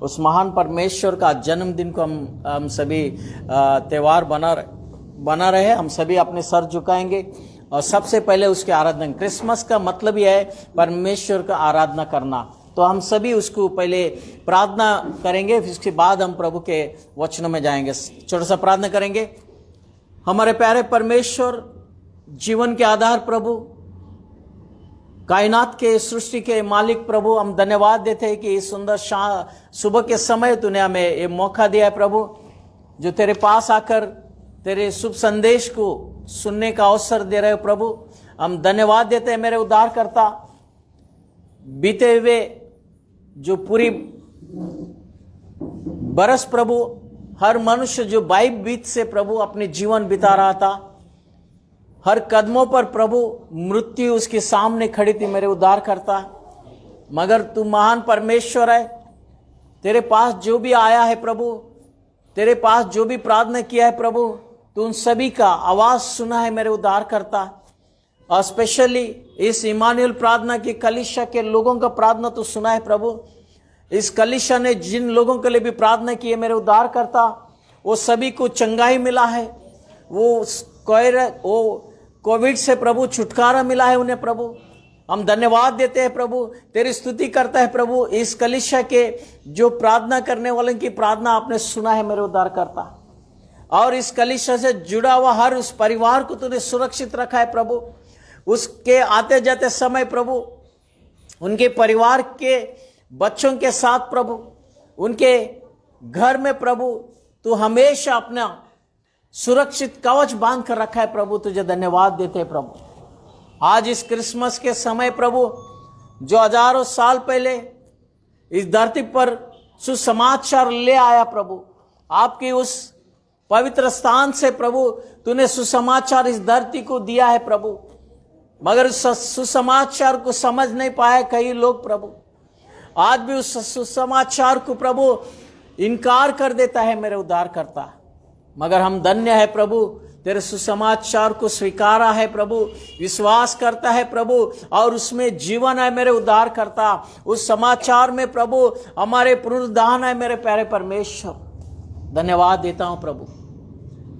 उस महान परमेश्वर का जन्मदिन को हम सभी त्यौहार बना रहे। हम सभी अपने सर झुकाएंगे और सबसे पहले उसकी आराधना। क्रिसमस का मतलब यह है परमेश्वर का आराधना करना। तो हम सभी उसको पहले प्रार्थना करेंगे, फिर उसके बाद हम प्रभु के वचनों में जाएंगे। छोटा सा प्रार्थना करेंगे। हमारे प्यारे परमेश्वर, जीवन के आधार प्रभु, कायनात के सृष्टि के मालिक प्रभु, हम धन्यवाद देते हैं कि इस सुंदर सुबह के समय तूने हमें ये मौका दिया है प्रभु, जो तेरे पास आकर तेरे शुभ संदेश को सुनने का अवसर दे रहे हो प्रभु। हम धन्यवाद देते हैं मेरे उद्धारकर्ता। बीते हुए जो पूरी बरस प्रभु, हर मनुष्य जो 22 बीत से प्रभु अपने जीवन बिता रहा था, हर कदमों पर प्रभु मृत्यु उसके सामने खड़ी थी मेरे उद्धारकर्ता। मगर तू महान परमेश्वर है। तेरे पास जो भी आया है प्रभु, तेरे पास जो भी प्रार्थना किया है प्रभु, तू उन सभी का आवाज सुना है मेरे उद्धारकर्ता। और स्पेशली इस इमानुएल प्रार्थना की कलीसिया के लोगों का प्रार्थना तू सुना है प्रभु। इस कलीसिया ने जिन लोगों के लिए भी प्रार्थना की है मेरे उद्धारकर्ता, वो सभी को चंगाई मिला है। वो कोविड से प्रभु छुटकारा मिला है उन्हें प्रभु। हम धन्यवाद देते हैं प्रभु, तेरी स्तुति करता है प्रभु। इस कलीसिया के जो प्रार्थना करने वालों की प्रार्थना आपने सुना है मेरे उद्धारकर्ता, और इस कलीसिया से जुड़ा हुआ हर उस परिवार को तूने सुरक्षित रखा है प्रभु। उसके आते जाते समय प्रभु, उनके परिवार के बच्चों के साथ प्रभु, उनके घर में प्रभु, तू हमेशा अपना सुरक्षित कवच बांध कर रखा है प्रभु। तुझे धन्यवाद देते हैं प्रभु। आज इस क्रिसमस के समय प्रभु, जो हजारों साल पहले इस धरती पर सुसमाचार ले आया प्रभु, आपकी उस पवित्र स्थान से प्रभु तूने सुसमाचार इस धरती को दिया है प्रभु। मगर सुसमाचार को समझ नहीं पाए कई लोग प्रभु। आज भी उस सुसमाचार को प्रभु इनकार कर देता है मेरे उद्धारकर्ता। मगर हम धन्य है प्रभु, तेरे सुसमाचार को स्वीकारा है प्रभु, विश्वास करता है प्रभु, और उसमें जीवन है मेरे उद्धारकर्ता। उस समाचार में प्रभु हमारे पुनरुद्धान है मेरे प्यारे परमेश्वर। धन्यवाद देता हूं प्रभु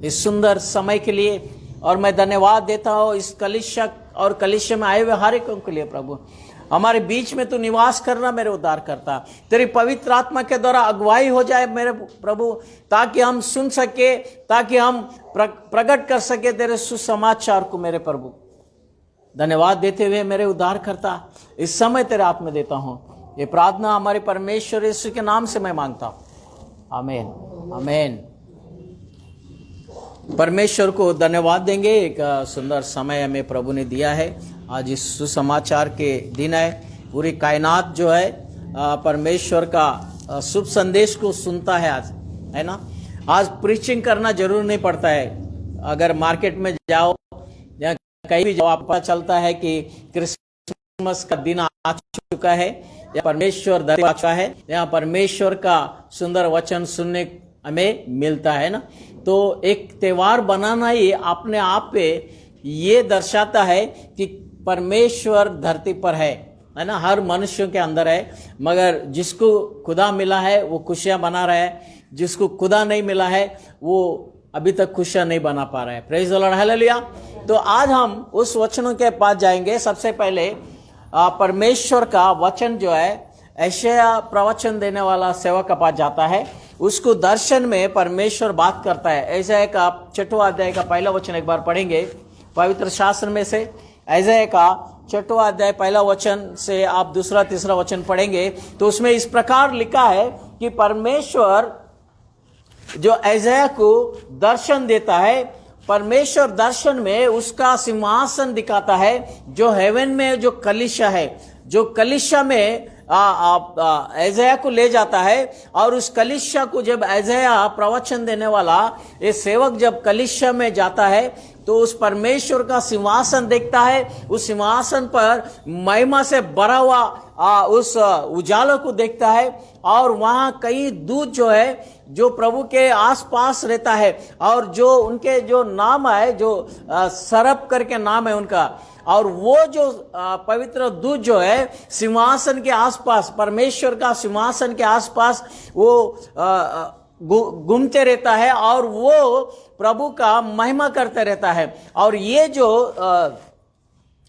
इस सुंदर समय के लिए, और मैं धन्यवाद देता हूं इस कलीसिया और कलीसिया में आए हुए हर एक के लिए प्रभु। हमारे बीच में तू निवास करना मेरे उद्धारकर्ता। तेरी पवित्र आत्मा के द्वारा अगुवाई हो जाए मेरे प्रभु, ताकि हम सुन सके, ताकि हम प्रकट कर सके तेरे सुसमाचार को मेरे प्रभु। धन्यवाद देते हुए मेरे उद्धारकर्ता इस समय तेरे हाथ में देता हूं। ये प्रार्थना हमारे परमेश्वर यीशु के नाम से मैं मांगता हूं, आमीन आमीन। परमेश्वर को धन्यवाद देंगे। एक सुंदर समय हमें प्रभु ने दिया है। आज इस सुसमाचार के दिन है। पूरी कायनात जो है परमेश्वर का शुभ संदेश को सुनता है आज, है ना। आज प्रीचिंग करना जरूर नहीं पड़ता है। अगर मार्केट में जाओ या कहीं भी जाओ, आपको पता चलता है कि क्रिसमस का दिन आ चुका है, या परमेश्वर धरती पर आ चुका है, या परमेश्वर का सुंदर वचन सुनने हमें मिलता है ना। तो एक त्योहार बनाना ही अपने आप पे ये दर्शाता है कि परमेश्वर धरती पर है ना, हर मनुष्यों के अंदर है। मगर जिसको खुदा मिला है वो खुशियां बना रहा है, जिसको खुदा नहीं मिला है वो अभी तक खुशियां नहीं बना पा रहा है। Praise the lord, hallelujah. तो आज हम उस वचनों के पास जाएंगे। सबसे पहले परमेश्वर का वचन जो है यशायाह प्रवचन देने वाला सेवक के पास जाता है। उसको दर्शन में परमेश्वर बात करता है। यशायाह का 6वां अध्याय का पहला वचन एक बार पढ़ेंगे पवित्र शास्त्र में से। यशायाह का 6वां अध्याय पहला वचन से आप दूसरा तीसरा वचन पढ़ेंगे तो उसमें इस प्रकार लिखा है कि परमेश्वर जो यशायाह को दर्शन देता है, परमेश्वर दर्शन में उसका सिंहासन दिखाता है जो हेवन में जो कलीसिया है, जो कलीसिया में यशायाह को ले जाता है। और उस कलीसिया को जब यशायाह प्रवचन देने वाला ये सेवक जब कलीसिया में जाता है, तो उस परमेश्वर का सिंहासन देखता है, उस सिंहासन पर महिमा से भरा हुआ उस उजालों को देखता है, और वहां कई दूत जो है जो प्रभु के आसपास रहता है, और जो उनके जो नाम है, जो सरप करके नाम है उनका, और वो जो पवित्र दूत जो है सिंहासन के आसपास, परमेश्वर का सिंहासन के आसपास वो घूमते रहता है, और वो प्रभु का महिमा करते रहता है। और ये जो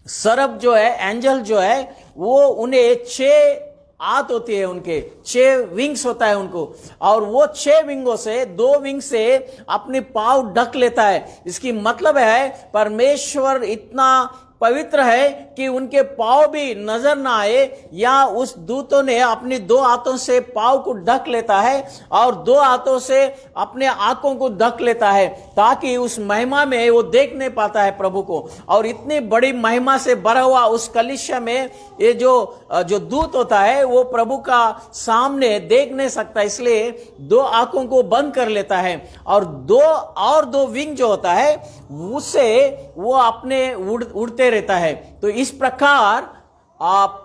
सरप जो है, एंजल जो है, वो उन्हें 6 हाथ होती है, उनके 6 विंग्स होता है उनको, और वो 6 विंगों से 2 विंग से अपने पाँव ढक लेता है। इसकी मतलब है परमेश्वर इतना पवित्र है कि उनके पाँव भी नजर ना आए, या उस दूतों ने अपनी 2 हाथों से पाँव को ढक लेता है और 2 हाथों से अपने आंखों को ढक लेता है, ताकि उस महिमा में वो देख नहीं पाता है प्रभु को। और इतनी बड़ी महिमा से भरा हुआ उस कलीसिया में ये जो दूत होता है वो प्रभु का सामने देख नहीं सकता, इसलिए 2 आंखों को बंद कर लेता है, और 2 विंग जो होता है उससे वो अपने उड़ते रहता है। तो इस प्रकार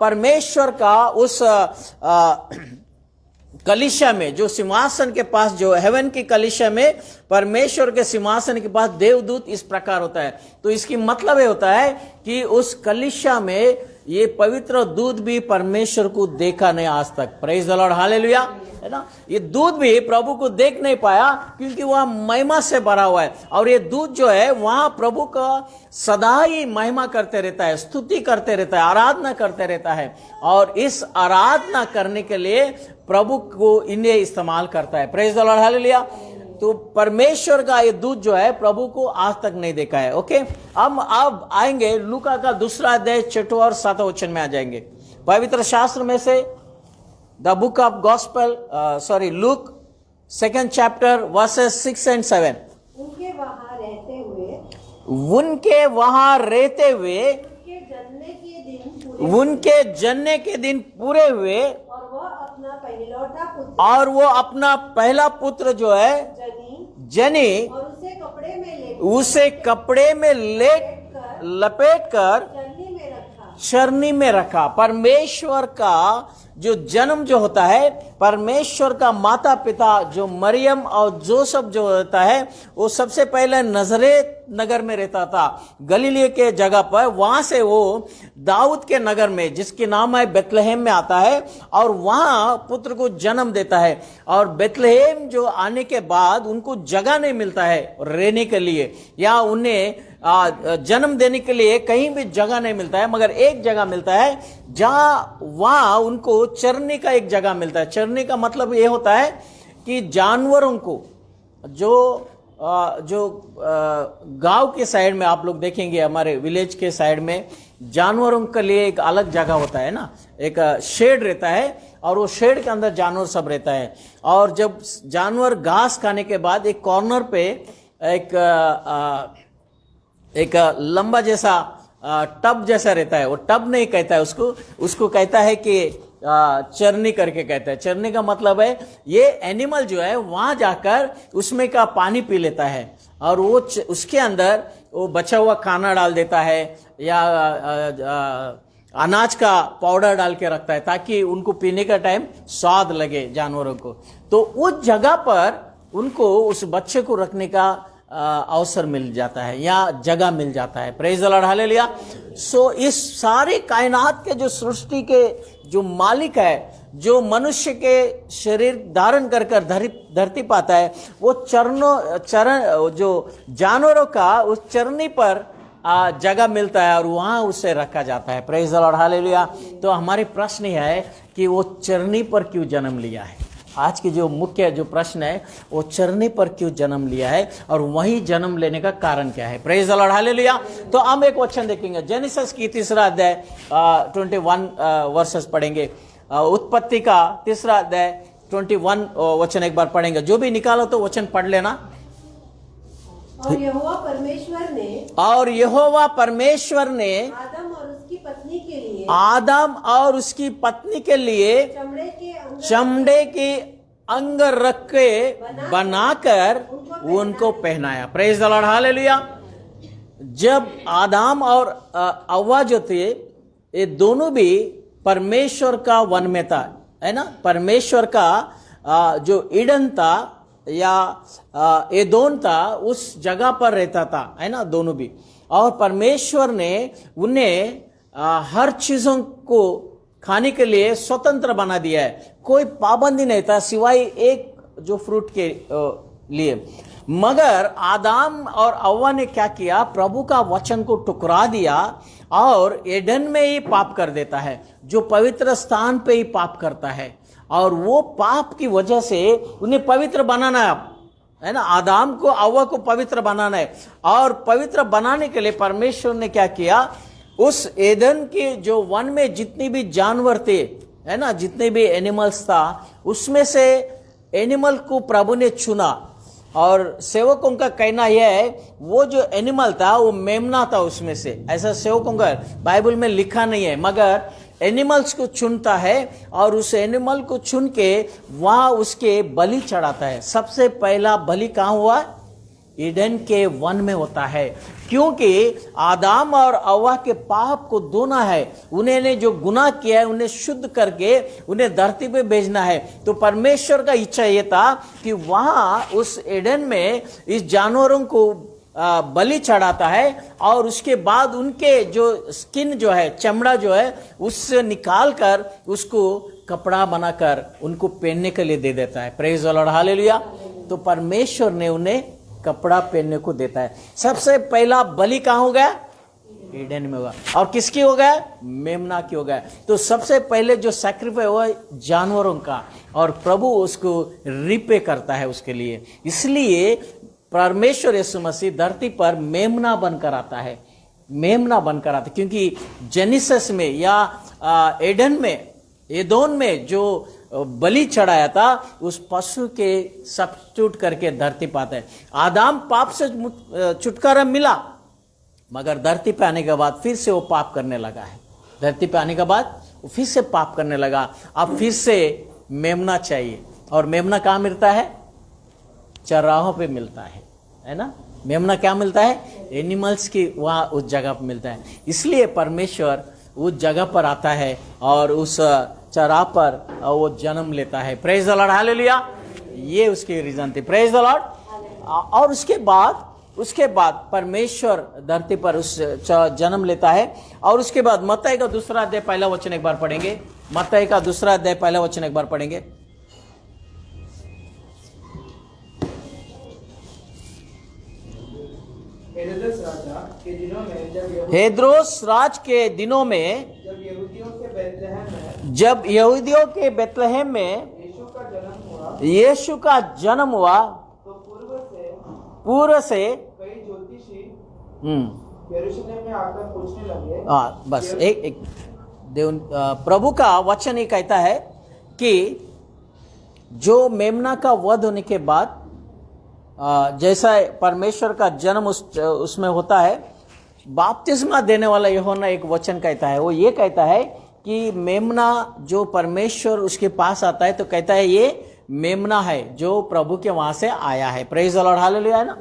परमेश्वर का उस कलीसिया में, जो सिंहासन के पास, जो हेवन की कलीसिया में परमेश्वर के सिंहासन के पास देवदूत इस प्रकार होता है। तो इसकी मतलब ये होता है कि उस कलीसिया में ये पवित्र दूत भी परमेश्वर को देखा नहीं आज तक। प्रेज द लॉर्ड, हालेलुया, है ना। ये दूत भी प्रभु को देख नहीं पाया क्योंकि वह महिमा से भरा हुआ है, और ये दूत जो है वहां प्रभु का सदा ही महिमा करते रहता है, स्तुति करते रहता है, आराधना करते रहता है, और इस आराधना करने के लिए प्रभु को इन्हें इस्तेमाल करता है। Praise the lord, hallelujah. तो परमेश्वर का ये दूत जो है प्रभु को आज तक नहीं देखा है। ओके, अब आएंगे लूका का 2 अध्याय 6 और 7 वचन में आ जाएंगे। पवित्र शास्त्र में से the book of gospel, look 2nd chapter versus 6 and 7। उनके वहां रहते हुए उनके जनने के दिन पूरे हुए, और वो अपना पहला पुत्र जो है जनी, और उसे कपड़े में लपेट कर चरनी में रखा। परमेश्वर का जो जन्म जो होता है, परमेश्वर का माता पिता जो मरियम और जोसेफ जो होता है, वो सबसे पहले नजरेत नगर में रहता था, गलीली के जगह पर। वहां से वो दाऊद के नगर में, जिसके नाम है बेथलेहेम में आता है, और वहां पुत्र को जन्म देता है। और बेथलेहेम जो आने के बाद उनको जगह नहीं मिलता है रहने के लिए, या उन्हें जन्म देने के लिए कहीं भी जगह नहीं मिलता है, मगर एक जगह मिलता है जहां वहां उनको चरने का एक जगह मिलता है। चरने का मतलब ये होता है कि जानवरों को, जो गांव के साइड में आप लोग देखेंगे, हमारे विलेज के साइड में जानवरों के लिए एक अलग जगह होता है ना, एक शेड रहता है, और वो शेड के अंदर जानवर सब रहता है। और जब जानवर घास खाने के बाद एक कॉर्नर पे एक लंबा जैसा टब जैसा रहता है, वो टब नहीं कहता है उसको कहता है कि चरनी करके कहता है। चरनी का मतलब है ये एनिमल जो है वहां जाकर उसमें का पानी पी लेता है, और वो उसके अंदर वो बचा हुआ खाना डाल देता है, या अनाज का पाउडर डाल के रखता है, ताकि उनको पीने का टाइम स्वाद लगे जानवरों को। तो उस जगह पर उनको उस बच्चे को रखने का अवसर मिल जाता है, या जगह मिल जाता है। Praise the lord, hallelujah. So इस सारी कायनात के जो सृष्टि के जो मालिक है, जो मनुष्य के शरीर धारण कर धरती पाता है, वो जो जानवरों का उस चरनी पर जगह मिलता है, और वहां उसे रखा जाता है। Praise the lord, hallelujah. तो हमारी प्रश्न यह है कि वो चरनी पर क्यों जन्म लिया है। आज की जो मुख्य जो प्रश्न है, वो चरनी पर क्यों जन्म लिया है, और वहीं जन्म लेने का कारण क्या है। Praise the lord, hallelujah. तो हम एक वचन देखेंगे, जेनेसिस की 3 अध्याय 21 वर्सेस पढ़ेंगे। उत्पत्ति का 3 अध्याय 21 वचन एक बार पढ़ेंगे। जो भी निकालो तो वचन पढ़ लेना। और यहोवा परमेश्वर ने आदम और उसकी पत्नी के लिए चमड़े के अंग रखे बनाकर उनको पहनाया। Praise the lord, hallelujah. जब आदाम और अव्वा जो थे, ये दोनों भी परमेश्वर का वन में था, है ना। परमेश्वर का जो ईडन था या एदोन था, उस जगह पर रहता था, है ना, दोनों भी। और परमेश्वर ने उन्हें हर चीजों को खाने के लिए स्वतंत्र बना दिया है। कोई पाबंदी नहीं था सिवाय एक जो फ्रूट के लिए। मगर आदाम और अव्वा ने क्या किया, प्रभु का वचन को टुकरा दिया और एडन में ही पाप कर देता है, जो पवित्र स्थान पे ही पाप करता है। और वो पाप की वजह से उन्हें पवित्र बनाना है ना, आदाम को अव्वा को पवित्र बनाना है। और पवित्र बनाने के लिए परमेश्वर ने क्या किया, उस एदन के जो वन में जितनी भी जानवर थे, है ना, जितने भी एनिमल्स था, उसमें से एनिमल को प्रभु ने चुना। और सेवकों का कहना यह है, वो जो एनिमल था वो मेमना था उसमें से। ऐसा सेवकों का बाइबल में लिखा नहीं है, मगर एनिमल्स को चुनता है और उस एनिमल को चुन के वहां उसके बलि चढ़ाता है। सबसे पहला बलि कहां हुआ, ईडन के वन में होता है, क्योंकि आदाम और अव्वा के पाप को धोना है। उन्हें जो गुनाह किया है उन्हें शुद्ध करके उन्हें धरती पे भेजना है। तो परमेश्वर का इच्छा यह था कि वहां उस ईडन में इस जानवरों को बलि चढ़ाता है और उसके बाद उनके जो स्किन जो है, चमड़ा जो है, उससे निकाल कर उसको कपड़ा बनाकर उनको पहनने के लिए दे देता है। Praise the lord, hallelujah. तो परमेश्वर ने उन्हें कपड़ा पहनने को देता है। सबसे पहला बलि कहां हो गया, ईडन में होगा। और किसकी हो गया, मेमना की हो गया। तो सबसे पहले जो सैक्रिफाइस हुआ जानवरों का, और प्रभु उसको रिपे करता है उसके लिए। इसलिए परमेश्वर यीशु मसीह धरती पर मेमना बनकर आता है, मेमना बनकर आता है, क्योंकि जेनेसिस में या एडन में, एदोन में जो बलि चढ़ाया था, उस पशु के सब्स्टिट्यूट करके धरती पर आता है। आदाम पाप से छुटकारा मिला, मगर धरती पे आने के बाद फिर से वो पाप करने लगा है। धरती पे आने के बाद वो फिर से पाप करने लगा। अब फिर से मेमना चाहिए। और मेमना कहाँ मिलता है, चराहों पे मिलता है ना। मेमना क्या मिलता है, एनिमल्स की वहाँ उस जगह पर मिलता है। इसलिए परमेश्वर उस जगह पर आता है और उस चरा पर वो जन्म लेता है। Praise the lord, hallelujah. ये उसके रीजन थे। Praise the Lord. और उसके बाद परमेश्वर धरती पर उस जन्म लेता है। और उसके बाद मत्ती का दूसरा अध्याय पहला वचन एक बार पढ़ेंगे। मत्ती का दूसरा अध्याय पहला वचन एक बार पढ़ेंगे। हेरोदेस राज के दिनों में जब यहूदियों के बेतलहम में यीशु का जन्म हुआ, तो पूर्व से कई ज्योतिषी यरूशलेम में आकर पूछने लगे। बस एक प्रभु का वचन ही कहता है कि जो मेमना का वध होने के बाद जैसा परमेश्वर का जन्म उसमें होता है, बपतिस्मा देने वाला यूहन्ना एक वचन कहता है। वो ये कहता है कि मेमना जो परमेश्वर उसके पास आता है, तो कहता है ये मेमना है जो प्रभु के वहां से आया है। प्रेज द लॉर्ड, हालेलुया, है ना।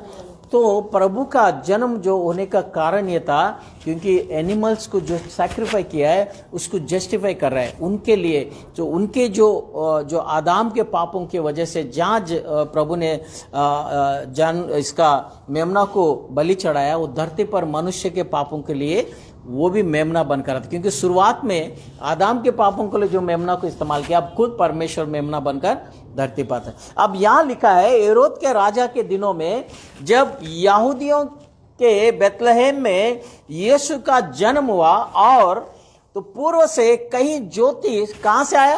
तो प्रभु का जन्म जो होने का कारण ये था क्योंकि एनिमल्स को जो सैक्रिफाई किया है उसको जस्टिफाई कर रहा है उनके लिए। तो उनके जो आदाम के पापों की वजह से जहाँ प्रभु ने इसका मेमना को बलि चढ़ाया, वो धरती पर मनुष्य के पापों के लिए वो भी मेमना बनकर आता। क्योंकि शुरुआत में आदाम के पापों के लिए जो मेमना को इस्तेमाल किया, अब खुद परमेश्वर मेमना बनकर धरती पर आता। अब यहां लिखा है, हेरोद के राजा के दिनों में जब यहूदियों के बेतलहम में यीशु का जन्म हुआ, और तो पूर्व से कई ज्योतिष कहां से आया,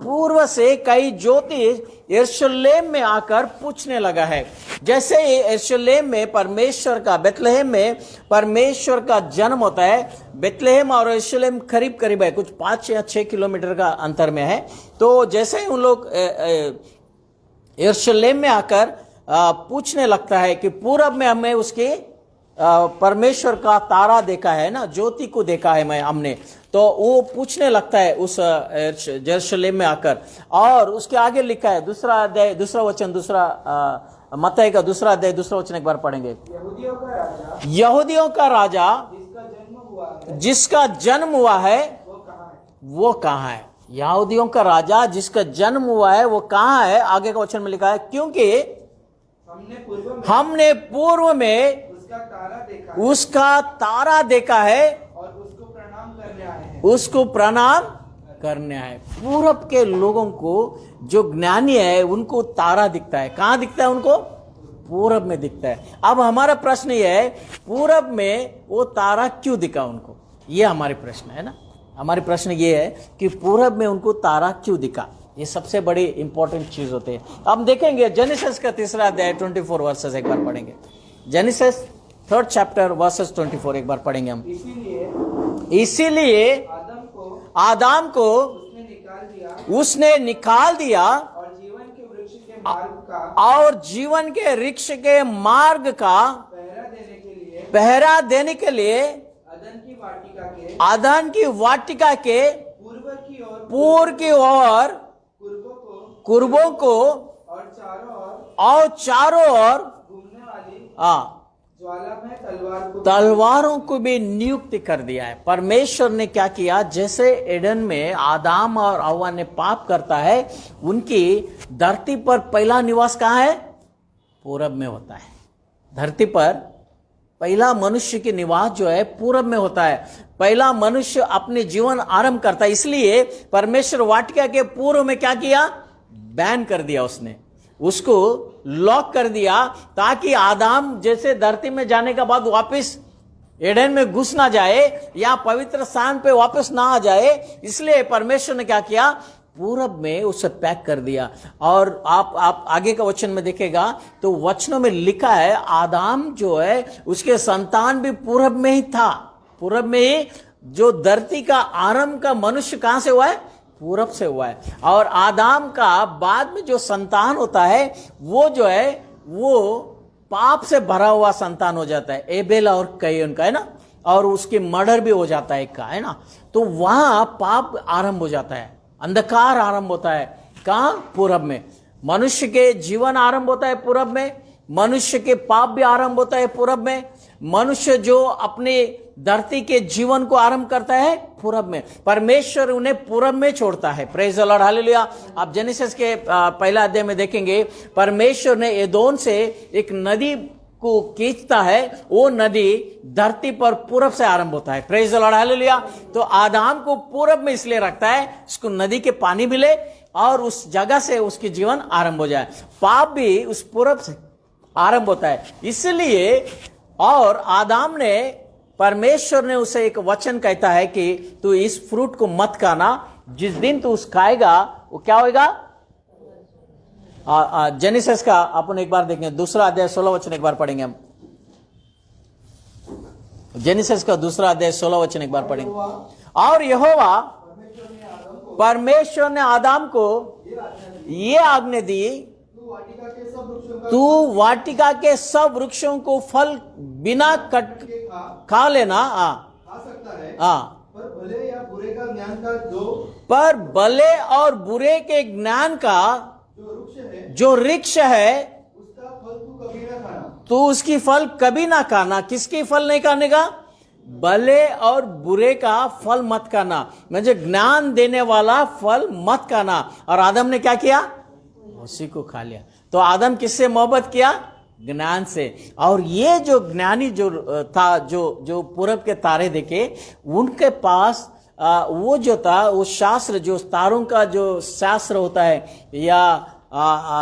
पूर्व से कई ज्योतिष यरूशलेम में आकर पूछने लगा है। जैसे यरूशलेम में परमेश्वर का, बेतलहम में परमेश्वर का जन्म होता है। बेतलहम और यरूशलेम करीब करीब है, कुछ 5 या 6 किलोमीटर का अंतर में है। तो जैसे ही उन लोग यरूशलेम में आकर पूछने लगता है कि पूरब में हमें उसके परमेश्वर का तारा देखा है ना, ज्योति को देखा है हमने, तो वो पूछने लगता है उस यरूशलेम में आकर। और उसके आगे लिखा है दूसरा अध्याय, दूसरा वचन, दूसरा मत्ती का दूसरा अध्याय दूसरा वचन एक बार पढ़ेंगे। यहूदियों का राजा यहूदियों का राजा जिसका जन्म हुआ है जिसका जन्म हुआ है वो कहाँ है? वो कहाँ है? यहूदियों का राजा जिसका जन्म हुआ है वो कहाँ है? आगे का वचन में लिखा है, क्योंकि हमने पूर्व में उसका तारा देखा है और उसको प्रणाम करने आए हैं। उसको प्रणाम करने आए। पूरब के लोगों को जो ज्ञानी है उनको तारा दिखता है। कहाँ दिखता है उनको? पूरब में दिखता है। अब हमारा प्रश्न यह है, पूरब में वो तारा क्यों दिखा उनको? ये हमारे प्रश्न है ना। हमारे प्रश्न ये है कि पूरब में उनको तारा क्यों दिखा। ये सबसे बड़ी इंपॉर्टेंट चीज होती है। अब देखेंगे जेनेसिस का तीसरा अध्याय 24 वर्सेस एक बार पढ़ेंगे। जेनेसिस 3rd चैप्टर वर्सेस 24 एक बार पढ़ेंगे हम। इसीलिए आदम को उसने निकाल दिया और जीवन के वृक्ष के मार्ग का और जीवन के वृक्ष के मार्ग का पहरा देने के लिए अदन की वाटिका के पूर्व की ओर कुर्बों को और चारों ओर घूमने वाली ज्वालामय तलवारों को भी नियुक्त कर दिया है। परमेश्वर ने क्या किया? जैसे एडन में आदम और हव्वा ने पाप करता है, उनकी धरती पर पहला निवास कहाँ है? पूरब में होता है। धरती पर पहला मनुष्य की निवास जो है पूरब में होता है। पहला मनुष्य अपने जीवन आरंभ करता है। इसलिए परमेश्वर वाटिका के पूर्व में क्या किया? बैन कर दिया। उसने उसको लॉक कर दिया ताकि आदम जैसे धरती में जाने के बाद वापस एडन में घुस ना जाए या पवित्र स्थान पे वापस ना आ जाए। इसलिए परमेश्वर ने क्या किया? पूरब में उसे पैक कर दिया। और आप आगे का वचन में देखेगा तो वचनों में लिखा है आदम जो है उसके संतान भी पूरब में ही था। पूरब में ही जो धरती का आरंभ का मनुष्य कहां से हुआ है? पूरब से हुआ है। और आदम का बाद में जो संतान होता है वो जो है वो पाप से भरा हुआ संतान हो जाता है। एबेल और कैन का है ना, और उसकी मर्डर भी हो जाता है एक का, है ना। तो वहां पाप आरंभ हो जाता है, अंधकार आरंभ होता है। कहां? पूरब में। मनुष्य के जीवन आरंभ होता है पूरब में। मनुष्य के पाप भी आरंभ होता है पूरब में। मनुष्य जो अपने धरती के जीवन को आरंभ करता है पूरब में। परमेश्वर उन्हें पूरब में छोड़ता है। Praise the lord, hallelujah. आप जेनेसिस के पहला अध्याय में देखेंगे परमेश्वर ने एदोम से एक नदी को खींचता है। वो नदी धरती पर पूरब से आरंभ होता है। Praise the lord, hallelujah. तो आदम को पूरब में इसलिए रखता है उसको नदी के पानी मिले और उस जगह से उसकी जीवन आरंभ हो जाए। पाप भी उस पूरब से आरंभ होता है। इसलिए और आदम ने, परमेश्वर ने उसे एक वचन कहता है कि तू इस फ्रूट को मत खाना, जिस दिन तू उस खाएगा वो क्या होगा? जेनेसिस का अपन एक बार देखेंगे, दूसरा अध्याय 16 वचन एक बार पढ़ेंगे हम। जेनेसिस का दूसरा अध्याय 16 वचन एक बार पढ़ेंगे। और यहोवा परमेश्वर ने आदम को ये आज्ञा दी, तू वाटिका के सब वृक्षों को फल बिना कट खा लेना। पर भले या बुरे का ज्ञान का पर भले और बुरे के ज्ञान का जो वृक्ष है उसका फल तू कभी ना खाना। तू उसकी फल कभी ना खाना। किसकी फल नहीं खाने का? भले और बुरे का फल मत खाना, मुझे ज्ञान देने वाला फल मत खाना। और आदम ने क्या किया? उसी को खा लिया। तो आदम किससे मोहब्बत किया? ज्ञान से। और ये जो ज्ञानी जो था, जो पूरब के तारे देखे, उनके पास वो जो था वो शास्त्र, जो तारों का जो शास्त्र होता है या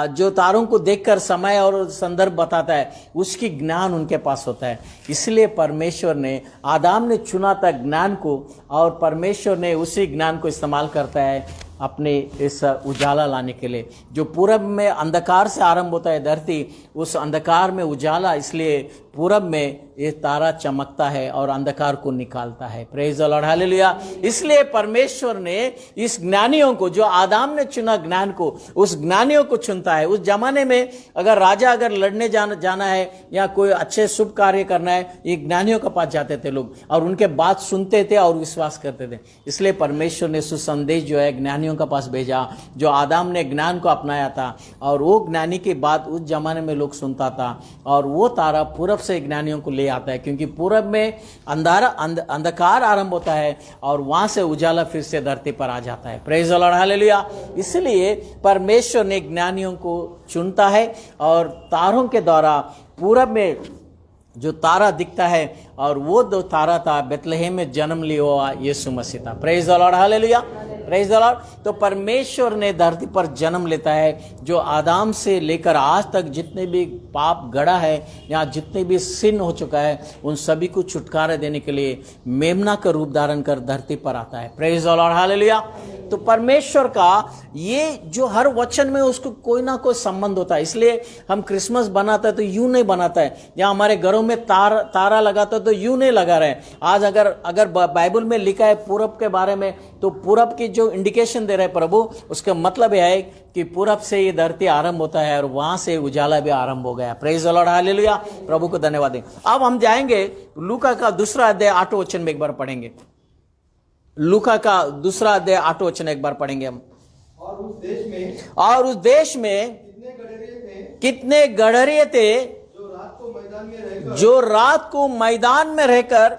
जो तारों को देखकर समय और संदर्भ बताता है, उसकी ज्ञान उनके पास होता है। इसलिए परमेश्वर ने, आदम ने चुना था ज्ञान को, और परमेश्वर ने उसी ज्ञान को इस्तेमाल करता है अपने इस उजाला लाने के लिए। जो पूरब में अंधकार से आरंभ होता है धरती, उस अंधकार में उजाला, इसलिए पूरब में ये तारा चमकता है और अंधकार को निकालता है। Praise the lord, hallelujah. इसलिए परमेश्वर ने इस ज्ञानियों को, जो आदाम ने चुना ज्ञान को, उस ज्ञानियों को चुनता है। उस जमाने में अगर राजा अगर लड़ने जाना है या कोई अच्छे शुभ कार्य करना है, ये ज्ञानियों के पास जाते थे लोग और उनके बात सुनते थे और विश्वास करते थे। इसलिए परमेश्वर ने सुसंदेश जो है ज्ञानियों के पास भेजा, जो आदाम ने ज्ञान को अपनाया था और वो ज्ञानी की बात उस जमाने में लोग सुनता था और वो तारा पूरब से ज्ञानियों को ले आता है, क्योंकि पूरब में अंधकार आरंभ होता है और वहां से उजाला फिर से धरती पर आ जाता है। Praise the lord, hallelujah. इसलिए परमेश्वर ने ज्ञानियों को चुनता है और तारों के द्वारा पूरब में जो तारा दिखता है और वो दो तारा था बेथलेहम में जन्म लिया हुआ यीशु मसीह था। Praise the lord, hallelujah, praise the Lord. तो परमेश्वर ने धरती पर जन्म लेता है, जो आदाम से लेकर आज तक जितने भी पाप गड़ा है या जितने भी सिन हो चुका है, उन सभी को छुटकारा देने के लिए मेमना का रूप धारण कर धरती पर आता है। Praise the lord, hallelujah. तो परमेश्वर का ये जो हर वचन में उसको कोई ना कोई संबंध होता है। इसलिए हम क्रिसमस बनाते हैं तो यूं नहीं बनाता है, या हमारे घरों में तारा लगाता है तो यूं नहीं लगा रहे। आज अगर बाइबल में लिखा है पूरब के बारे में, तो पूरब की जो इंडिकेशन दे रहे हैं प्रभु, उसका मतलब यह है कि पूरब से ये धरती आरंभ होता है और वहां से उजाला भी आरंभ हो गया। Praise the lord, hallelujah. प्रभु को धन्यवाद दें। अब हम जाएंगे लूका का दूसरा अध्याय 8 वचन में एक बार पढ़ेंगे। लूका का दूसरा अध्याय 8 वचन एक बार पढ़ेंगे हम। और उस देश में कितने गड़रिये थे जो रात को मैदान में रहकर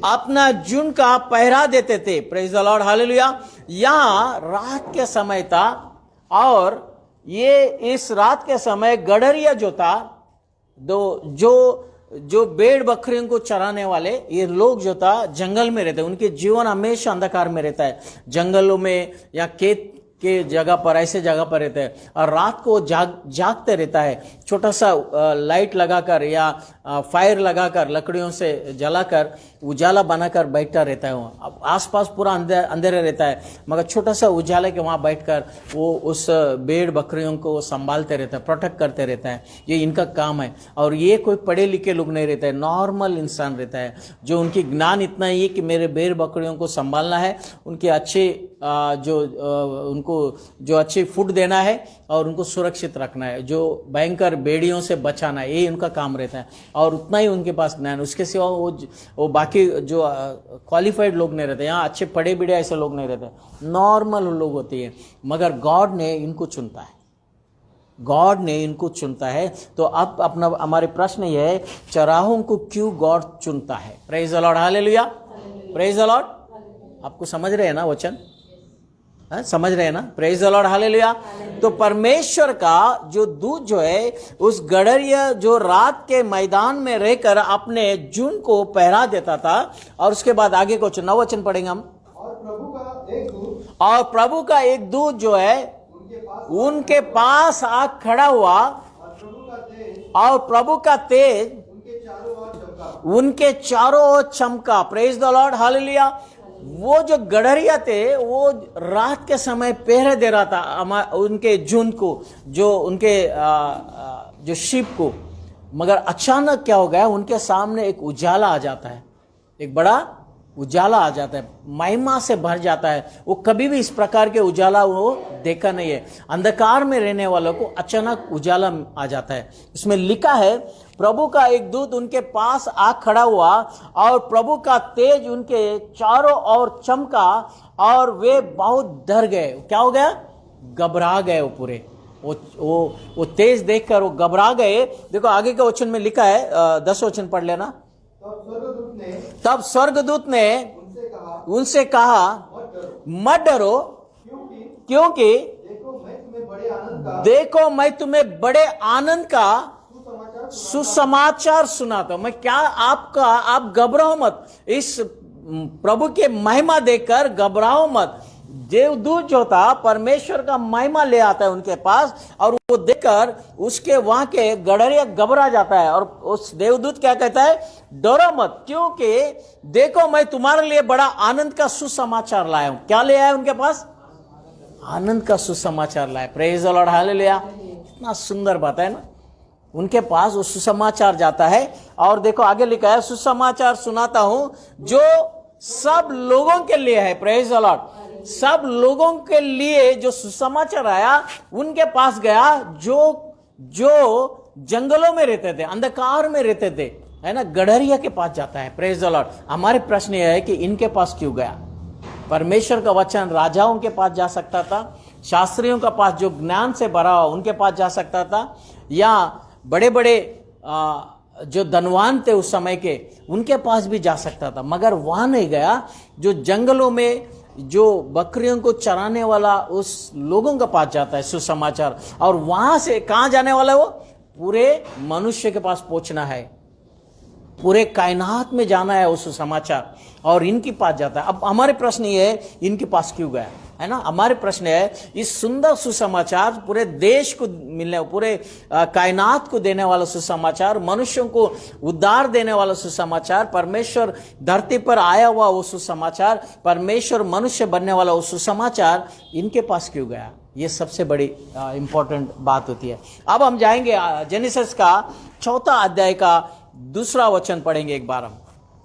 अपना झुंड का पहरा देते थे। Praise the lord, hallelujah. यहाँ रात के समय था और ये इस रात के समय गड़रिया जो था, जो भेड़ बकरियों को चराने वाले ये लोग जो था जंगल में रहते, उनके जीवन हमेशा अंधकार में रहता है, जंगलों में या खेत के जगह पर, ऐसे जगह पर रहते हैं और रात को जागते रहता है। छोटा सा लाइट लगाकर या फायर लगाकर, लकड़ियों से जलाकर उजाला बनाकर बैठता रहता है। अब आसपास पूरा अंधेरा रहता है, मगर छोटा सा उजाले के वहाँ बैठकर वो उस भेड़ बकरियों को संभालते रहता है, प्रोटेक्ट करते रहता है। ये इनका काम है। और ये कोई पढ़े लिखे लोग नहीं रहते हैं, नॉर्मल इंसान रहता है, जो उनकी ज्ञान इतना ही है कि मेरे भेड़ बकरियों को संभालना है, उनके अच्छे उनको जो अच्छी फूड देना है और उनको सुरक्षित रखना है, जो भयंकर भेड़ियों से बचाना है, ये उनका काम रहता है। और उतना ही उनके पास ज्ञान, उसके सिवा वो बाकी जो क्वालिफाइड लोग नहीं रहते, यहाँ अच्छे पढ़े बिढ़े ऐसे लोग नहीं रहते, नॉर्मल लोग होते हैं। मगर गॉड ने इनको चुनता है, गॉड ने इनको चुनता है। तो अब अपना हमारे प्रश्न यह है, चराहों को क्यों गॉड चुनता है? Praise the lord, hallelujah, praise the Lord. आपको समझ रहे हैं ना वचन? समझ रहे हैं ना? Praise the lord, hallelujah. तो परमेश्वर का जो दूत जो है, उस गड़रिया जो रात के मैदान में रहकर अपने झुंड को पहरा देता था। और उसके बाद आगे को 9 वचन पढ़ेंगे हम। और प्रभु का एक दूत जो है उनके पास आ खड़ा हुआ और प्रभु का तेज उनके चारों ओर चमका। Praise the lord, hallelujah. वो जो गड़रिया थे वो रात के समय पहरे दे रहा था उनके झुंड को, जो उनके जो शिप को। मगर अचानक क्या हो गया, उनके सामने एक उजाला आ जाता है, एक बड़ा उजाला आ जाता है, महिमा से भर जाता है। वो कभी भी इस प्रकार के उजाला वो देखा नहीं है। अंधकार में रहने वालों को अचानक उजाला आ जाता है। इसमें लिखा है, प्रभु का एक दूत उनके पास आ खड़ा हुआ और प्रभु का तेज उनके चारों ओर चमका और वे बहुत डर गए। क्या हो गया? घबरा गए वो पूरे। वो तेज देखकर वो घबरा गए। देखो आगे के वचन में लिखा है, 10 वचन पढ़ लेना। तब स्वर्गदूत ने उनसे कहा, मत डरो, क्योंकि देखो मैं तुम्हें बड़े आनंद का सुसमाचार सुनाता हूं। मैं क्या आप घबराओ मत, इस प्रभु के महिमा देखकर घबराओ मत। देवदूत जो था परमेश्वर का महिमा ले आता है उनके पास, और वो देखकर उसके वहां के गड़रिया घबरा जाता है। और उस देवदूत क्या कहता है? डरो मत, क्योंकि देखो मैं तुम्हारे लिए बड़ा आनंद का सुसमाचार लाया हूं। क्या ले आया उनके पास? आनंद का सुसमाचार लाया। Praise the lord, hallelujah. इतना सुंदर बात है ना। उनके पास वो सुसमाचार जाता है। और देखो आगे लिखा है, सुसमाचार सुनाता हूं जो सब लोगों के लिए है। Praise the Lord. सब लोगों के लिए जो सुसमाचार आया, उनके पास गया जो जंगलों में रहते थे, अंधकार में रहते थे, है ना, गड़हरिया के पास जाता है। Praise the Lord. हमारे प्रश्न यह है कि इनके पास क्यों गया? परमेश्वर का वचन राजाओं के पास जा सकता था, शास्त्रियों का पास जो ज्ञान से भरा हुआ उनके पास जा सकता था, या बड़े बड़े जो धनवान थे उस समय के उनके पास भी जा सकता था, मगर वहां नहीं गया। जो जंगलों में जो बकरियों को चराने वाला उस लोगों के पास जाता है सुसमाचार, और वहां से कहां जाने वाला है वो? पूरे मनुष्य के पास पहुंचना है, पूरे कायनात में जाना है उस समाचार, और इनके पास जाता है। अब हमारे प्रश्न ये है, इनके पास क्यों गया, है ना? हमारे प्रश्न है, इस सुंदर सुसमाचार पूरे देश को मिलने, पूरे कायनात को देने वाला सुसमाचार, मनुष्यों को उद्धार देने वाला सुसमाचार, परमेश्वर धरती पर आया हुआ वो सुसमाचार, परमेश्वर मनुष्य बनने वाला वो सुसमाचार इनके पास क्यों गया? ये सबसे बड़ी इंपॉर्टेंट बात होती है। अब हम जाएंगे जेनेसिस का 4 अध्याय का 2 वचन पढ़ेंगे एक बार हम।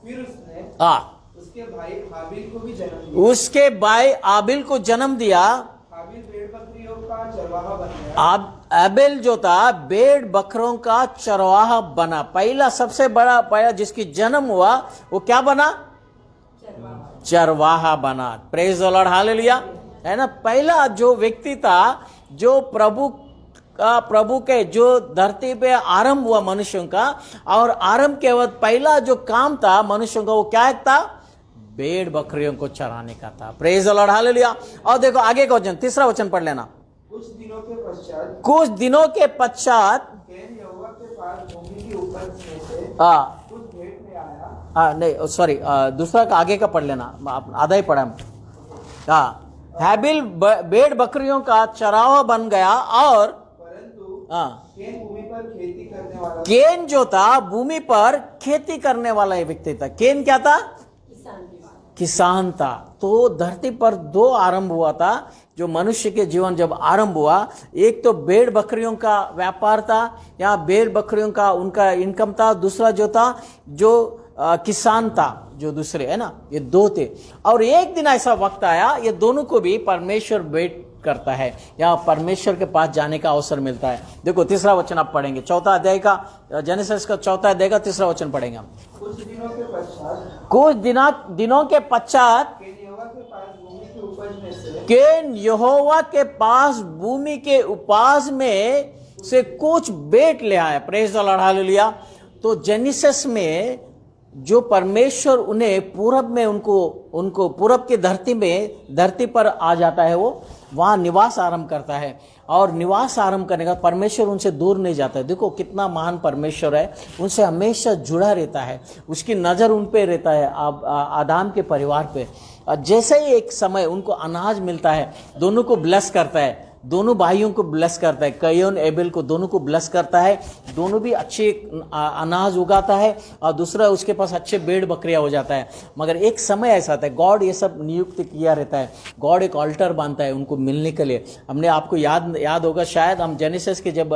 फिर उसने उसके भाई हाबिल को भी जन्म दिया। उसके भाई आबिल को जन्म दिया। हाबिल भेड़ बकरियों का चरवाहा बन गया। आबिल जो था भेड़ बकरों का चरवाहा बना। पहला सबसे बड़ा पहला जिसकी जन्म हुआ वो क्या बना? चरवाहा बना। प्रेज द लॉर्ड, हालेलुया, है ना। पहला जो व्यक्ति था जो प्रभु के जो धरती पे आरंभ हुआ मनुष्यों का, और आरंभ के बाद पहला जो काम था मनुष्यों का वो क्या था? भेड़ बकरियों को चराने का था। Praise the lord, hallelujah. और देखो आगे का वचन, 3 वचन पढ़ लेना। कुछ दिनों के पश्चात कैन यहोवा के पास भूमि की उपज में से कुछ भेंट में आया। नहीं सॉरी, दूसरा का आगे का पढ़ लेना, आधा ही पढ़ा हम। हाबिल भेड़ बकरियों का चरावा बन गया, और केन भूमि पर खेती करने वाला। केन जो था भूमि पर खेती करने वाला एक व्यक्ति था। केन क्या था? किसान था। तो धरती पर 2 आरंभ हुआ था जो मनुष्य के जीवन जब आरंभ हुआ। एक तो भेड़ बकरियों का व्यापार था, या भेड़ बकरियों का उनका इनकम था। दूसरा जो था जो किसान था, जो दूसरे, है ना, ये 2 थे। और एक दिन ऐसा वक्त आया, ये दोनों को भी परमेश्वर भेंट करता है, या परमेश्वर के पास जाने का अवसर मिलता है। देखो 3 वचन आप पढ़ेंगे, 4 अध्याय का, जेनेसिस का 4 अध्याय का 3 वचन पढ़ेंगे हम। कुछ दिनों के पश्चात केन यहोवा के पास भूमि के उपज में से कुछ भेंट ले आया। Praise the lord, hallelujah. तो जेनेसिस में जो परमेश्वर उन्हें पूरब में उनको पूरब की धरती पर आ जाता है, वो वहां निवास आरंभ करता है, और निवास आरंभ करने का परमेश्वर उनसे दूर नहीं जाता है। देखो कितना महान परमेश्वर है, उनसे हमेशा जुड़ा रहता है, उसकी नजर उन पे रहता है, आदम के परिवार पे। जैसे ही एक समय उनको अनाज मिलता है, दोनों को ब्लेस करता है, दोनों भाइयों को ब्लेस करता है, कयन एबेल को, दोनों को ब्लेस करता है। दोनों भी अच्छे अनाज उगाता है, और दूसरा उसके पास अच्छे भेड़ बकरियां हो जाता है। मगर एक समय ऐसा आता है, गॉड ये सब नियुक्त किया रहता है, गॉड एक ऑल्टर बांधता है उनको मिलने के लिए। हमने आपको याद होगा शायद, हम जेनेसिस के जब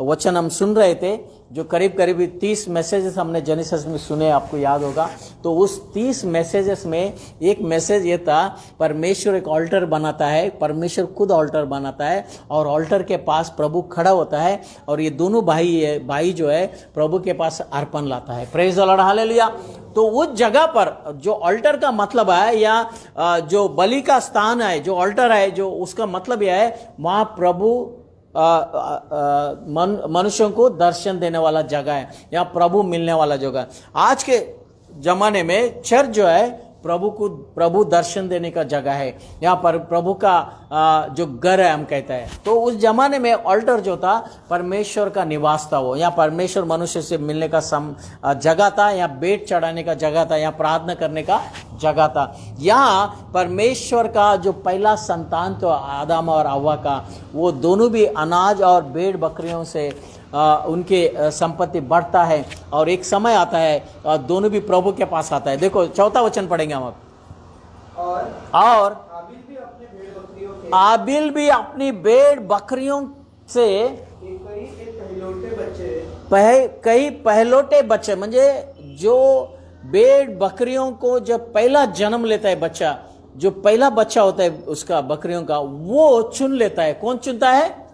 वचन हम सुन रहे थे, जो करीब 30 मैसेजेस हमने जेनेसिस में सुने, आपको याद होगा। तो उस 30 मैसेजेस में एक मैसेज ये था, परमेश्वर एक ऑल्टर बनाता है, परमेश्वर खुद ऑल्टर बनाता है, और ऑल्टर के पास प्रभु खड़ा होता है, और ये दोनों भाई जो है प्रभु के पास अर्पण लाता है। Praise the lord, hallelujah. तो उस जगह पर जो ऑल्टर का मतलब है, या जो बलि का स्थान है, जो ऑल्टर है, जो उसका मतलब यह है, वहां प्रभु मनुष्यों को दर्शन देने वाला जगह है, या प्रभु मिलने वाला जगह। आज के जमाने में चर्च जो है प्रभु दर्शन देने का जगह है, यहाँ पर प्रभु का जो घर है हम कहते हैं। तो उस जमाने में ऑल्टर जो था परमेश्वर का निवास था, वो यहाँ परमेश्वर मनुष्य से मिलने का जगह था, यहाँ भेंट चढ़ाने का जगह था, यहाँ प्रार्थना करने का जगह था। यहाँ परमेश्वर का जो पहला संतान तो आदम और हव्वा का, वो दोनों भी अनाज और भेड़ बकरियों से उनके संपत्ति बढ़ता है, और एक समय आता है दोनों भी प्रभु के पास आता है। देखो 4 वचन पढ़ेंगे हम अब। और आबिल भी अपनी भेड़ बकरियों से पहिलोटे बच्चे कई पहलोटे बच्चे म्हणजे जो भेड़ बकरियों को जब पहला जन्म लेता है बच्चा, जो पहला बच्चा होता है उसका बकरियों का, वो चुन लेता है। कौन चुनता है?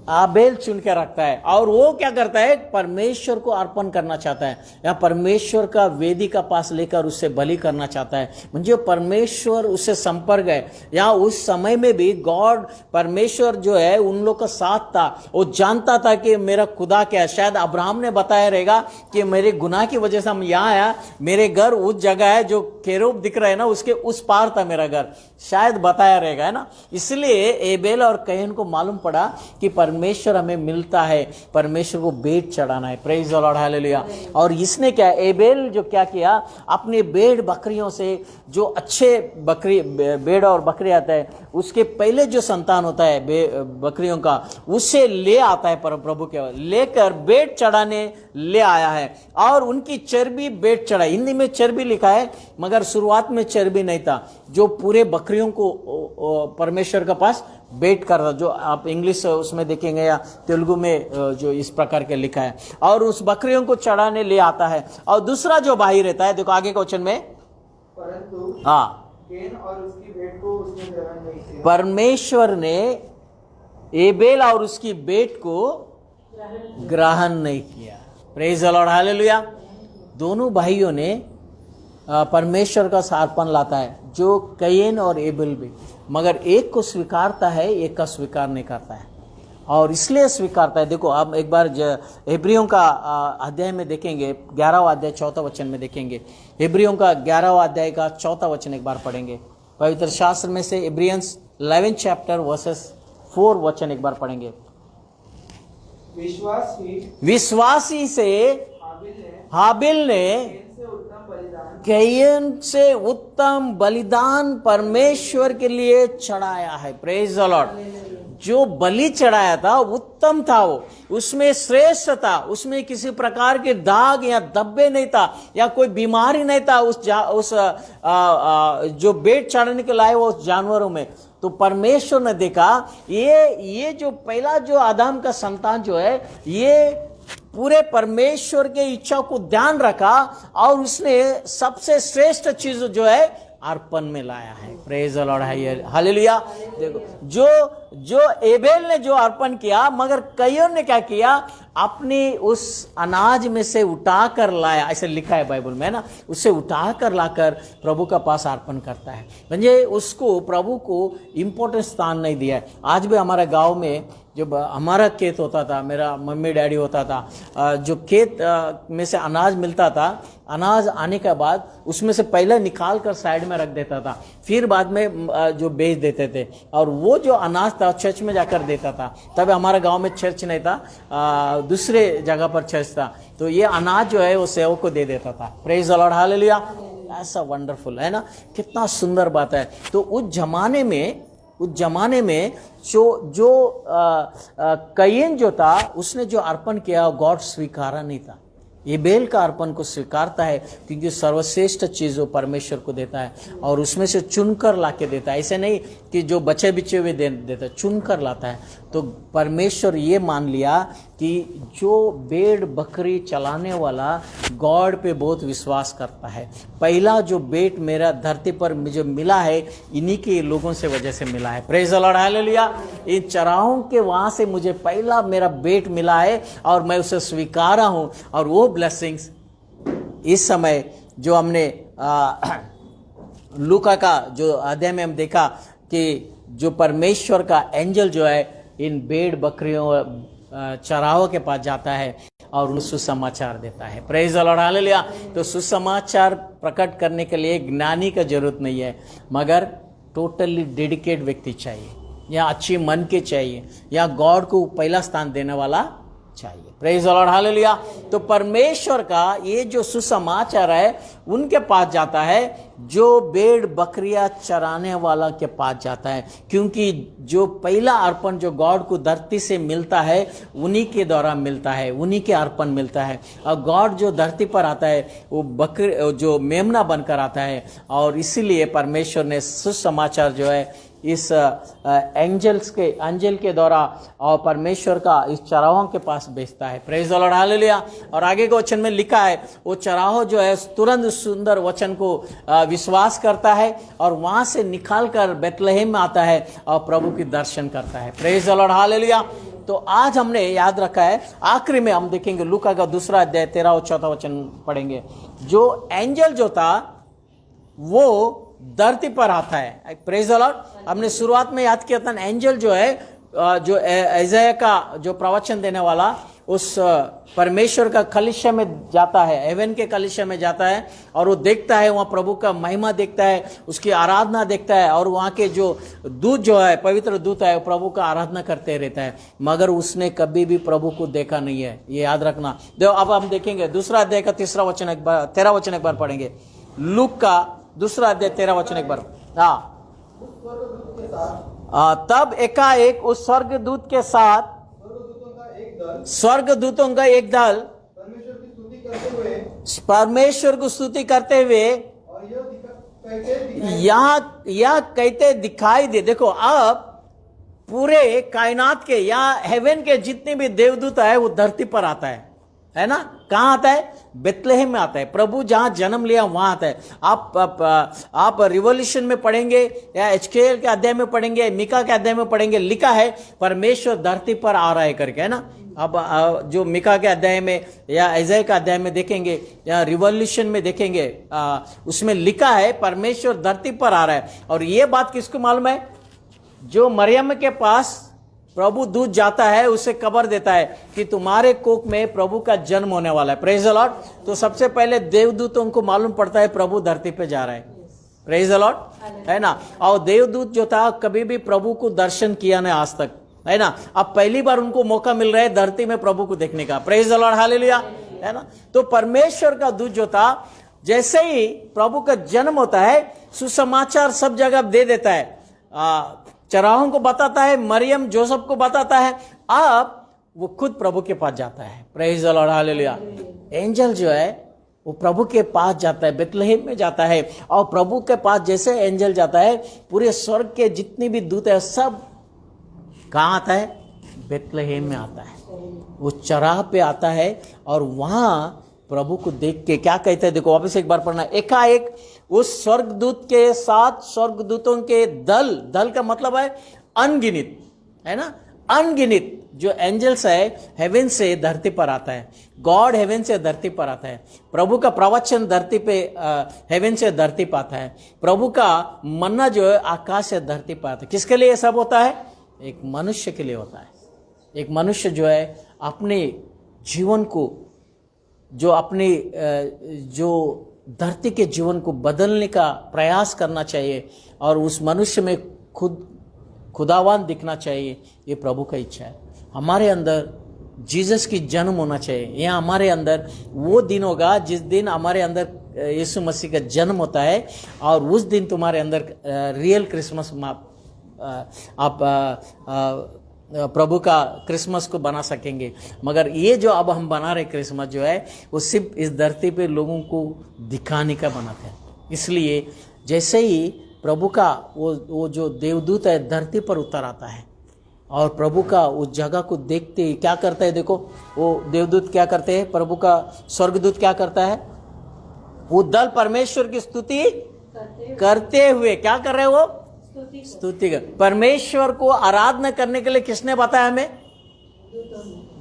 आबेल चुन के रखता है। और वो क्या करता है? परमेश्वर को अर्पण करना चाहता है, या परमेश्वर का वेदी का पास लेकर उससे बलि करना चाहता है। म्हणजे परमेश्वर उससे संपर्क है। या उस समय में भी गॉड परमेश्वर जो है उन लोग का साथ था। वो जानता था कि मेरा खुदा क्या है। शायद अब्राहम ने बताया रहेगा कि मेरे गुनाह की वजह से हम यहाँ आया, मेरे घर उस जगह है जो केरूब दिख रहा है ना, उसके उस पार था मेरा घर, शायद बताया रहेगा, है ना। इसलिए एबेल और कैन को मालूम पड़ा कि परमेश्वर हमें मिलता है, परमेश्वर को भेंट चढ़ाना है। Praise the lord, hallelujah. और इसने क्या, एबेल जो क्या किया, अपने भेड़ बकरियों से जो अच्छे बकरी भेड़ और बकरी आता है, उसके पहले जो संतान होता है बकरियों का, उससे ले आता है प्रभु के, लेकर भेंट चढ़ाने ले आया है। और उनकी चर्बी भेंट चढ़ाई। हिंदी में चर्बी लिखा है, मगर शुरुआत में चर्बी नहीं था। जो पूरे बकरियों को परमेश्वर के पास भेंट कर रहा, जो आप इंग्लिश उसमें देखेंगे या तेलुगु में जो इस प्रकार के लिखा है, और उस बकरियों को चढ़ाने ले आता है। और दूसरा जो भाई रहता है, देखो आगे क्वेश्चन में, परंतु हाँ, कैन और उसकी भेंट को उसने ग्रहण नहीं किया। परमेश्वर ने एबेल और उसकी भेंट को ग्रहण नहीं किया। Praise the lord, hallelujah. दोनों भाइयों ने परमेश्वर का अर्पण लाता है, जो कैन और एबेल भी, मगर एक को स्वीकारता है, एक का स्वीकार नहीं करता है। और इसलिए स्वीकारता है, देखो आप एक बार इब्रियों का अध्याय में देखेंगे, 11वां अध्याय 4वां वचन में देखेंगे। इब्रियों का 11वां अध्याय का 4वां वचन एक बार पढ़ेंगे पवित्र शास्त्र में से। इब्रियंस 11 चैप्टर वर्सेस 4 वचन एक बार पढ़ेंगे। विश्वासी से हाबिल ने कैन से उत्तम बलिदान परमेश्वर के लिए चढ़ाया है। Praise the Lord. जो बलि चढ़ाया था उत्तम था, वो उसमें श्रेष्ठ था, उसमें किसी प्रकार के दाग या धब्बे नहीं था, या कोई बीमारी नहीं था उस जो भेंट चढ़ाने के लाए वो उस जानवरों में। तो परमेश्वर ने देखा ये जो पहला जो आदम का संतान जो है, ये पूरे परमेश्वर के इच्छा को ध्यान रखा, और उसने सबसे श्रेष्ठ चीज जो है अर्पण में लाया है। Praise the lord, hallelujah. देखो जो एबेल ने जो अर्पण किया, मगर कैन ने क्या किया, अपने उस अनाज में से उठाकर लाया, ऐसे लिखा है बाइबल में ना, उससे उठाकर लाकर प्रभु का पास अर्पण करता है। म्हणजे उसको प्रभु को इम्पोर्टेंट स्थान नहीं दिया है। आज भी हमारे गांव में जब हमारा खेत होता था, मेरा मम्मी डैडी होता था, जो खेत में से अनाज मिलता था, अनाज आने के बाद उसमें से पहले निकाल कर साइड में रख देता था, फिर बाद में जो बेच देते थे। और वो जो अनाज था चर्च में जाकर देता था। तब हमारे गांव में चर्च नहीं था, दूसरे जगह पर चर्च था। तो ये अनाज जो है वो सेवक को दे देता था। Praise the lord, hallelujah. ऐसा वंडरफुल है ना, कितना सुंदर बात है। तो उस जमाने में जो कैन जो था, उसने जो अर्पण किया गॉड स्वीकारा नहीं था। एबेल का अर्पण को स्वीकारता है, क्योंकि सर्वश्रेष्ठ चीज वो परमेश्वर को देता है, और उसमें से चुनकर लाके देता है। ऐसे नहीं कि जो बचे बिचे हुए देता है, चुनकर लाता है। तो परमेश्वर ये मान लिया कि जो भेड़ बकरी चलाने वाला गॉड पे बहुत विश्वास करता है। पहला जो भेंट मेरा धरती पर मुझे मिला है, इन्हीं के लोगों से वजह से मिला है। Praise the lord, hallelujah. इन चराहों के वहां से मुझे पहला मेरा भेंट मिला है, और मैं उसे स्वीकारा हूं। और वो ब्लेसिंग्स इस समय जो हमने लूका का जो अध्याय में हम देखा कि जो परमेश्वर का एंजल जो है इन भेड़ बकरियों चराहों के पास जाता है और उन सुसमाचार देता है। Praise the lord, hallelujah. तो सुसमाचार प्रकट करने के लिए ज्ञानी का जरूरत नहीं है, मगर टोटली डेडिकेट व्यक्ति चाहिए, या अच्छी मन के चाहिए, या गॉड को पहला स्थान देने वाला चाहिए। Praise the lord, hallelujah. तो परमेश्वर का ये जो सुसमाचार है उनके पास जाता है, जो भेड़ बकरियां चराने वाला के पास जाता है, क्योंकि जो पहला अर्पण जो गॉड को धरती से मिलता है उन्हीं के द्वारा मिलता है, उन्हीं के अर्पण मिलता है। और गॉड जो धरती पर आता है वो बकरी जो मेमना बनकर आता है, और इसीलिए परमेश्वर ने सुसमाचार जो है इस एंजल के द्वारा और परमेश्वर का इस चराहों के पास भेजता है। Praise the lord, hallelujah. और आगे के वचन में लिखा है वो चराहो जो है तुरंत सुंदर वचन को विश्वास करता है और वहां से निकाल कर बेतलहम में आता है और प्रभु की दर्शन करता है। Praise the lord, hallelujah. तो आज हमने याद रखा है, आखिरी में हम देखेंगे लूका का 2 अध्याय 13 और 14 वचन पढ़ेंगे। जो एंजल जो था वो धरती पर आता है। Praise the Lord. हमने शुरुआत में याद किया था एंजल जो है जो यशायाह का जो प्रवचन देने वाला उस परमेश्वर का कलीसिया में जाता है, हेवन के कलीसिया में जाता है और वो देखता है, वहाँ प्रभु का महिमा देखता है, उसकी आराधना देखता है और वहाँ के जो दूत जो है पवित्र दूत है प्रभु का आराधना करते रहता है, मगर उसने कभी भी प्रभु को देखा नहीं है। ये याद रखना। देखो अब हम देखेंगे 2 अध्याय का 13 वचन एक बार पढ़ेंगे। लूक का 2 अध्याय 13 वचन एक बार। तब एकाएक उस स्वर्गदूत के साथ स्वर्गदूतों का एक दल परमेश्वर को स्तुति करते हुए यह कहते दिखाई दे। देखो अब पूरे कायनात के या हेवन के जितने भी देवदूत है वो धरती पर आता है ना। कहाँ आता है? बेतलहम में आता है। प्रभु जहां जन्म लिया वहां आता है। आप रिवोल्यूशन में पढ़ेंगे या एचकेएल के अध्याय में पढ़ेंगे, मिका के अध्याय में पढ़ेंगे, लिखा है परमेश्वर धरती पर आ रहा है करके, है ना। अब जो मिका के अध्याय में या यशायाह का अध्याय में देखेंगे या रिवोल्यूशन में देखेंगे, उसमें लिखा है परमेश्वर धरती पर आ रहा है। और ये बात किसको मालूम है? जो मरियम के पास प्रभु दूत जाता है उसे खबर देता है कि तुम्हारे कोख में प्रभु का जन्म होने वाला है। Praise the Lord. तो सबसे पहले देवदूतों को मालूम पड़ता है प्रभु धरती पे जा रहा है। प्रेज द लॉर्ड, है ना। और देवदूत जो था कभी भी प्रभु को दर्शन किया नहीं आज तक, है ना। अब पहली बार उनको मौका मिल रहा है धरती में प्रभु को देखने का। प्रेज द लॉर्ड, हालेलुया, है ना। तो परमेश्वर का दूत जो था जैसे ही प्रभु का जन्म होता है सुसमाचार सब जगह दे देता है, चराहों को बताता है, मरियम जोसेफ को बताता है। अब वो खुद प्रभु के पास जाता है। Praise the lord, hallelujah. Angel जो है वो प्रभु के पास जाता है, बेतलहम में जाता है। और प्रभु के पास जैसे एंजल जाता है पूरे स्वर्ग के जितने भी दूत है सब कहाँ आता है? बेतलहम में आता है। वो चराह पे आता है और वहां प्रभु को देख के क्या कहते हैं? देखो वापस एक बार पढ़ना। एकाएक उस स्वर्गदूत के साथ स्वर्गदूतों के दल का मतलब है अनगिनित, है ना। अनगिनित जो एंजल्स है हेवन से धरती पर आता है। गॉड हेवन से धरती पर आता है। प्रभु का प्रवचन धरती पे हेवन से धरती पर आता है। प्रभु का मन्ना जो है आकाश से धरती पर आता है। किसके लिए सब होता है? एक मनुष्य के लिए होता है। एक मनुष्य जो है अपने जीवन को जो धरती के जीवन को बदलने का प्रयास करना चाहिए और उस मनुष्य में खुदावान दिखना चाहिए। ये प्रभु का इच्छा है। हमारे अंदर जीसस की जन्म होना चाहिए। यह हमारे अंदर वो दिन होगा जिस दिन हमारे अंदर यीशु मसीह का जन्म होता है और उस दिन तुम्हारे अंदर रियल क्रिसमस आप प्रभु का क्रिसमस को बना सकेंगे। मगर ये जो अब हम बना रहे क्रिसमस जो है वो सिर्फ इस धरती पे लोगों को दिखाने का बनाते हैं। इसलिए जैसे ही प्रभु का वो जो देवदूत है धरती पर उतर आता है और प्रभु का उस जगह को देखते ही क्या करता है? देखो वो देवदूत क्या करते हैं? प्रभु का स्वर्गदूत क्या करता है? वो दल परमेश्वर की स्तुति करते हुए क्या कर रहे हैं? वो स्तुति कर। परमेश्वर को आराधना करने के लिए किसने बताया हमें?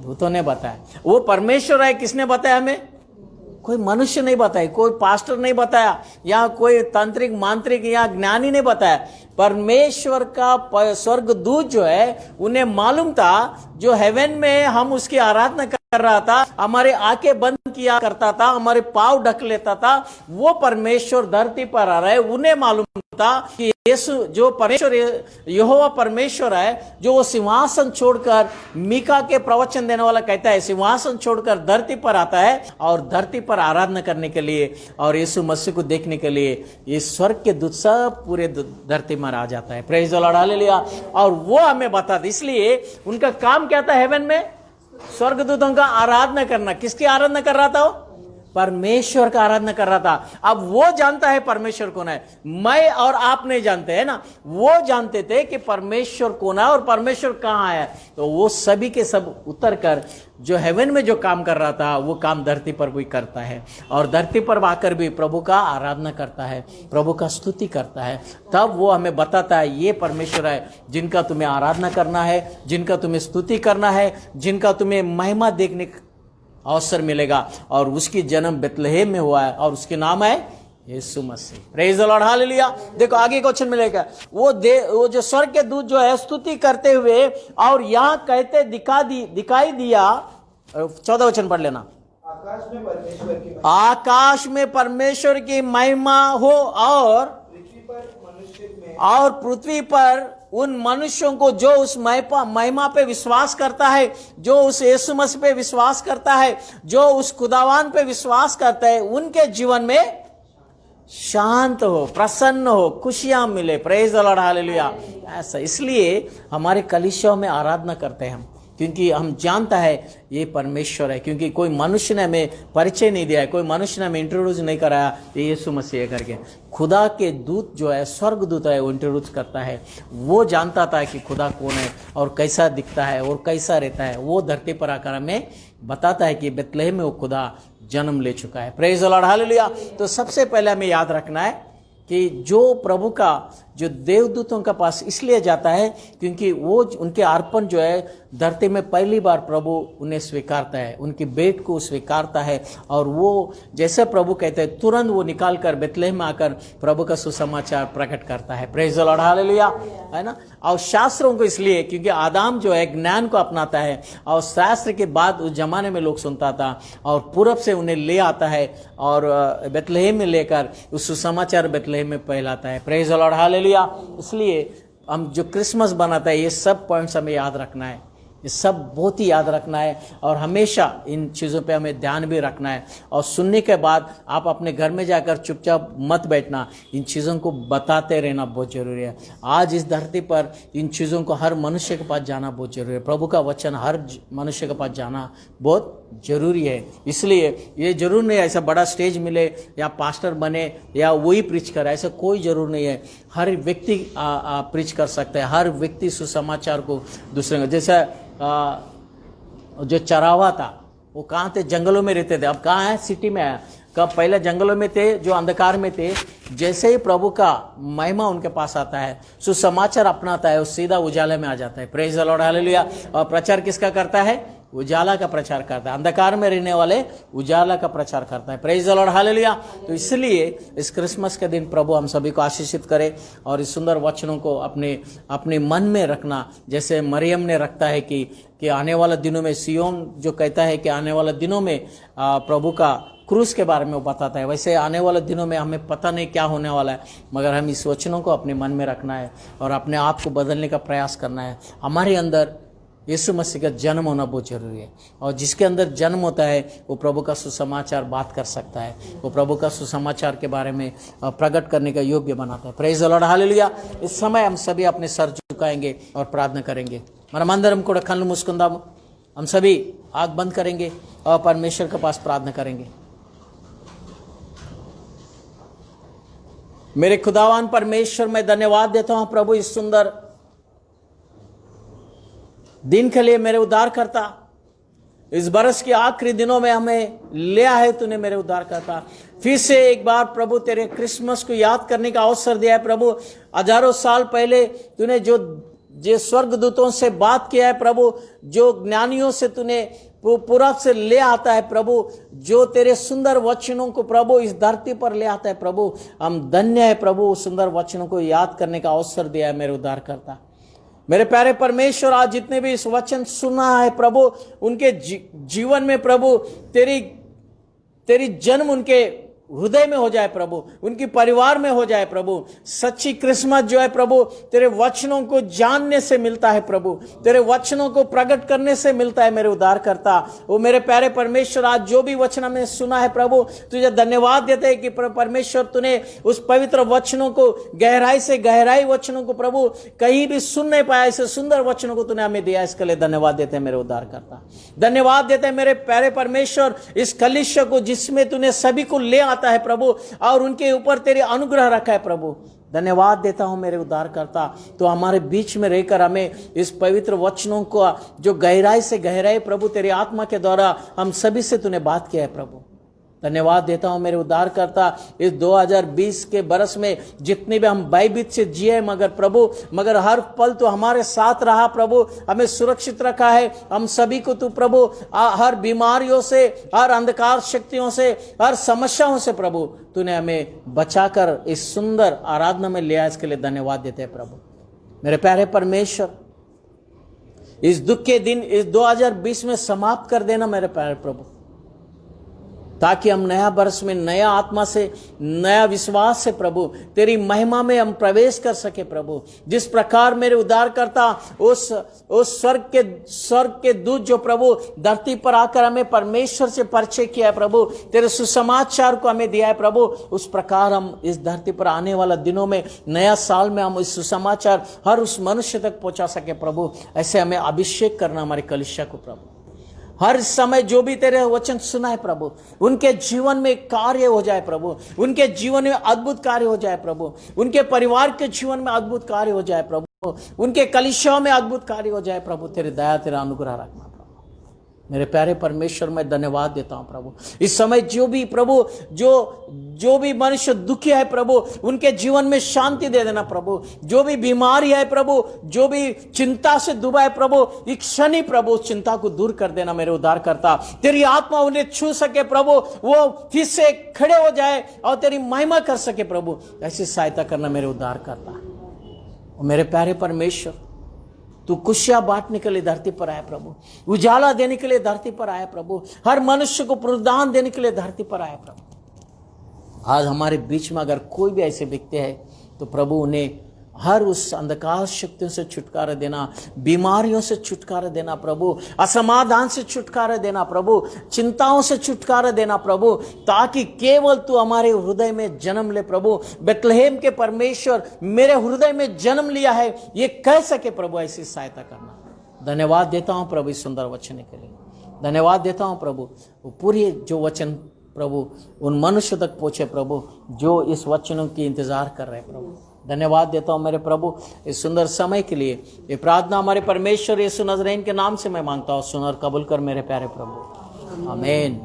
दूतों ने बताया। वो परमेश्वर है किसने बताया हमें? कोई मनुष्य नहीं बताया, कोई पास्टर नहीं बताया या कोई तांत्रिक मांत्रिक या ज्ञानी नहीं बताया। परमेश्वर का स्वर्गदूत जो है उन्हें मालूम था जो हेवन में हम उसकी आराधना कर रहा था, हमारे आंखें बंद किया करता था, हमारे पांव ढक लेता था, वो परमेश्वर धरती पर आ रहा है। उन्हें मालूम था कि यीशु जो परमेश्वर यहोवा परमेश्वर है जो वो सिंहासन छोड़कर मीका के प्रवचन देने वाला कहता है सिंहासन छोड़कर धरती पर आता है और धरती पर आराधना करने के लिए और यीशु मसीह को देखने के लिए ये स्वर्ग के दूत सब पूरे धरती में आ जाता है। Praise the lord, hallelujah. और वो हमें बताता, इसलिए उनका काम क्या था? हेवन में स्वर्गदूतों का आराधना करना। किसकी आराधना कर रहा था वो? परमेश्वर का आराधना कर रहा था। अब वो जानता है परमेश्वर कौन है, मैं और आप नहीं जानते है ना। वो जानते थे कि परमेश्वर कौन है और परमेश्वर कहाँ है। तो वो सभी के सब उतर कर जो हेवन में जो काम कर रहा था वो काम धरती पर भी करता है, और धरती पर आकर भी प्रभु का आराधना करता है, प्रभु का स्तुति करता है। तब वो हमें बताता है ये परमेश्वर है जिनका तुम्हें आराधना करना है, जिनका तुम्हें स्तुति करना है, जिनका तुम्हें महिमा देखने का अवसर मिलेगा। और उसकी जन्म बेतलहम में हुआ है और उसके नाम है Yeshu Masih. Praise the lord, hallelujah. देखो आगे क्वेश्चन मिलेगा, वो जो स्वर्ग के दूत जो है स्तुति करते हुए और यहाँ कहते दिखाई दिया। 14 वचन पढ़ लेना। आकाश में परमेश्वर की महिमा हो और पृथ्वी पर उन मनुष्यों को जो उस महिमा पे विश्वास करता है, जो उस यीशु मसीह पे विश्वास करता है, जो उस खुदावान पे विश्वास करता है, उनके जीवन में शांत हो, प्रसन्न हो, खुशियां मिले। Praise the lord, hallelujah. ऐसा इसलिए हमारे कलीसियाओं में आराधना करते हैं हम, क्योंकि हम जानता है ये परमेश्वर है, क्योंकि कोई मनुष्य ने हमें परिचय नहीं दिया है, कोई मनुष्य ने हमें इंट्रोड्यूस नहीं कराया ये यीशु मसीह करके। खुदा के दूत जो है, स्वर्ग दूत है, वो इंट्रोड्यूस करता है। वो जानता था कि खुदा कौन है और कैसा दिखता है और कैसा रहता है। वो धरती पर आकर हमें बताता है कि बेतलहम में वो खुदा जन्म ले चुका है। Praise the lord, hallelujah. तो सबसे पहले हमें याद रखना है कि जो प्रभु का जो देवदूतों का पास इसलिए जाता है क्योंकि वो उनके अर्पण जो है धरती में पहली बार प्रभु उन्हें स्वीकारता है, उनकी भेंट को स्वीकारता है। और वो जैसे प्रभु कहते हैं तुरंत वो निकाल कर बेतलहम में आकर प्रभु का सुसमाचार प्रकट करता है। प्रेज द लॉर्ड, हालेलुया, है ना। और शास्त्रों को इसलिए क्योंकि आदाम जो है ज्ञान को अपनाता है और शास्त्र के बाद उस जमाने में लोग सुनता था और पूरब से उन्हें ले आता है और बेतलहम में लेकर उस सुसमाचार बेतलहम में फैलाता है। Praise the lord, hallelujah. इसलिए हम जो क्रिसमस बनाता है ये सब पॉइंट्स हमें याद रखना है, ये सब बहुत ही याद रखना है और हमेशा इन चीज़ों पे हमें ध्यान भी रखना है। और सुनने के बाद आप अपने घर में जाकर चुपचाप मत बैठना, इन चीज़ों को बताते रहना बहुत जरूरी है। आज इस धरती पर इन चीज़ों को हर मनुष्य के पास जाना बहुत जरूरी है। प्रभु का वचन हर मनुष्य के पास जाना बहुत जरूरी है। इसलिए ये जरूर नहीं ऐसा बड़ा स्टेज मिले या पास्टर बने या वही प्रीच करे, ऐसा कोई जरूर नहीं है। हर व्यक्ति प्रीच कर सकता है, हर व्यक्ति सुसमाचार को दूसरे, जैसे जो चरावा था वो कहाँ थे, जंगलों में रहते थे, अब कहाँ है, सिटी में है। कब पहले जंगलों में थे, जो अंधकार में थे, जैसे ही प्रभु का महिमा उनके पास आता है, सुसमाचार अपनाता है, वो सीधा उजाले में आ जाता है। Praise the lord, hallelujah. और प्रचार किसका करता है? उजाला का प्रचार करता है। अंधकार में रहने वाले उजाला का प्रचार करता है। Praise the lord, hallelujah. तो इसलिए इस क्रिसमस के दिन प्रभु हम सभी को आशीषित करे और इस सुंदर वचनों को अपने मन में रखना, जैसे मरियम ने रखता है कि आने वाले दिनों में, सियोन जो कहता है कि आने वाले दिनों में प्रभु का क्रूस के बारे में वो बताता है, वैसे आने वाले दिनों में हमें पता नहीं क्या होने वाला है, मगर हम इस वचनों को अपने मन में रखना है और अपने आप को बदलने का प्रयास करना है। हमारे अंदर यीशु मसीह का जन्म होना बहुत जरूरी है और जिसके अंदर जन्म होता है वो प्रभु का सुसमाचार बात कर सकता है, वो प्रभु का सुसमाचार के बारे में प्रकट करने का योग्य बनाता है। Praise the lord, hallelujah. इस समय हम सभी अपने सर झुकाएंगे और प्रार्थना करेंगे। मनमंदिरम को कళ్ళు మూసుకుందాము। हम सभी आँख बंद करेंगे और परमेश्वर के पास प्रार्थना करेंगे। मेरे खुदावान परमेश्वर, मैं धन्यवाद देता हूं प्रभु इस सुंदर दिन के लिए। मेरे उद्धारकर्ता, इस बरस के आखिरी दिनों में हमें ले आए तूने मेरे उद्धारकर्ता। फिर से एक बार प्रभु तेरे क्रिसमस को याद करने का अवसर दिया है प्रभु। हजारों साल पहले तूने जो स्वर्गदूतों से बात किया है प्रभु, जो ज्ञानियों से तूने पूरब से ले आता है प्रभु, जो तेरे सुंदर वचनों को प्रभु इस धरती पर ले आता है प्रभु, हम धन्य है प्रभु। सुंदर वचनों को याद करने का अवसर दिया है मेरे उद्धारकर्ता। मेरे प्यारे परमेश्वर, आज जितने भी इस वचन सुना है प्रभु, उनके जीवन में प्रभु तेरी जन्म उनके हृदय में हो जाए प्रभु, उनकी परिवार में हो जाए प्रभु। सच्ची क्रिसमस जो है प्रभु तेरे वचनों को जानने से मिलता है प्रभु, तेरे वचनों को प्रकट करने से मिलता है मेरे उद्धारकर्ता। वो मेरे प्यारे परमेश्वर, आज जो भी वचन हमने सुना है प्रभु, तुझे धन्यवाद देते हैं कि परमेश्वर तूने उस पवित्र वचनों को गहराई से गहराई वचनों को प्रभु कहीं भी सुन नहीं पाया, ऐसे सुंदर वचनों को तूने हमें दिया। इसके लिए धन्यवाद देते हैं मेरे उद्धारकर्ता। धन्यवाद देते हैं मेरे प्यारे परमेश्वर, इस कलीसिया को जिसमें तूने सभी को ले आता है प्रभु और उनके ऊपर तेरे अनुग्रह रखा है प्रभु। धन्यवाद देता हूं मेरे उद्धारकर्ता, तो हमारे बीच में रहकर हमें इस पवित्र वचनों को जो गहराई से गहराई प्रभु तेरी आत्मा के द्वारा हम सभी से तूने बात किया है प्रभु। धन्यवाद देता हूं मेरे उद्धारकर्ता, इस 2020 के बरस में जितने भी हम भयभीत से जिए मगर हर पल तो हमारे साथ रहा प्रभु, हमें सुरक्षित रखा है। हम सभी को तू प्रभु हर बीमारियों से, हर अंधकार शक्तियों से, हर समस्याओं से प्रभु तूने हमें बचाकर इस सुंदर आराधना में लिया। इसके लिए धन्यवाद देते हैं प्रभु। मेरे प्यारे परमेश्वर, इस दुख के दिन इस 2020 में समाप्त कर देना मेरे प्यारे प्रभु, ताकि हम नया वर्ष में नया आत्मा से, नया विश्वास से प्रभु तेरी महिमा में हम प्रवेश कर सके प्रभु। जिस प्रकार मेरे उद्धारकर्ता उस स्वर्ग के दूत जो प्रभु धरती पर आकर हमें परमेश्वर से परिचय किया है प्रभु, तेरे सुसमाचार को हमें दिया है प्रभु, उस प्रकार हम इस धरती पर आने वाला दिनों में, नया साल में हम इस सुसमाचार हर उस मनुष्य तक पहुंचा सके प्रभु। ऐसे हमें अभिषेक करना हमारे कलीसिया को प्रभु। हर समय जो भी तेरे वचन सुना है प्रभु, उनके जीवन में कार्य हो जाए प्रभु, उनके जीवन में अद्भुत कार्य हो जाए प्रभु, उनके परिवार के जीवन में अद्भुत कार्य हो जाए प्रभु, उनके कलीसियाओं में अद्भुत कार्य हो जाए प्रभु। तेरी दया, तेरा अनुग्रह रखना प्रभु। मेरे प्यारे परमेश्वर, मैं धन्यवाद देता हूं प्रभु। इस समय जो भी प्रभु जो भी मनुष्य दुखी है प्रभु, उनके जीवन में शांति दे देना प्रभु। जो भी बीमारी है प्रभु, जो भी चिंता से डूबा है प्रभु, एक क्षण ही प्रभु चिंता को दूर कर देना मेरे उद्धारकर्ता। तेरी आत्मा उन्हें छू सके प्रभु, वो फिर से खड़े हो जाए और तेरी महिमा कर सके प्रभु। ऐसी सहायता करना मेरे उद्धारकर्ता। और मेरे प्यारे परमेश्वर, तू खुशियां बांटने के लिए धरती पर आया प्रभु, उजाला देने के लिए धरती पर आया प्रभु, हर मनुष्य को पुनरुद्धान देने के लिए धरती पर आया प्रभु। आज हमारे बीच में अगर कोई भी ऐसे व्यक्ति है तो प्रभु उन्हें हर उस अंधकार शक्तियों से छुटकारा देना, बीमारियों से छुटकारा देना प्रभु, असमाधान से छुटकारा देना प्रभु, चिंताओं से छुटकारा देना प्रभु, ताकि केवल तू हमारे हृदय में जन्म ले प्रभु। बेथलेहम के परमेश्वर मेरे हृदय में जन्म लिया है, ये कह सके प्रभु। ऐसी सहायता करना। धन्यवाद देता हूं प्रभु इस सुंदर वचन के लिए। धन्यवाद देता हूं प्रभु, वो पूरी जो वचन प्रभु उन मनुष्य तक पहुंचे प्रभु, जो इस वचनों की इंतजार कर रहे प्रभु। धन्यवाद देता हूं मेरे प्रभु इस सुंदर समय के लिए। ये प्रार्थना हमारे परमेश्वर यीशु नजरेन के नाम से मैं मांगता हूं। सुन और कबूल कर मेरे प्यारे प्रभु। आमीन।